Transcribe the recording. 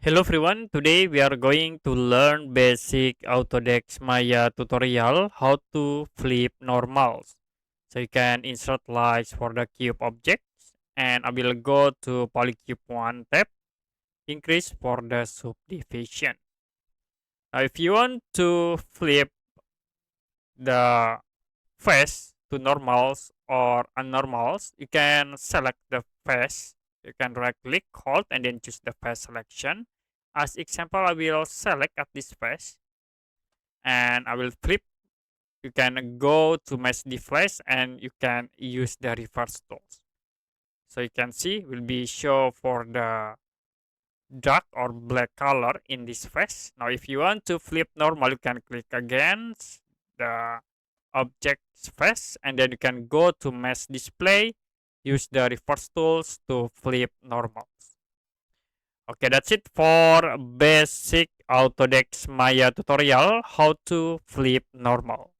Hello everyone, today we are going to learn basic Autodesk Maya tutorial how to flip normals. So you can insert lines for the cube objects and I will go to Polycube 1 tab, increase for the subdivision. Now if you want to flip the face to normals or unnormals, you can select the face. You can right click, hold, and then choose the face selection. As example, I will select at this face and I will flip. You can go to mesh device and you can use the reverse tools. So you can see will be show for the dark or black color in this face. Now if you want to flip normal, you can click against the object's face and then you can go to mesh display, use the reverse tools to flip normals. Okay, that's it for basic Autodesk Maya tutorial how to flip normal.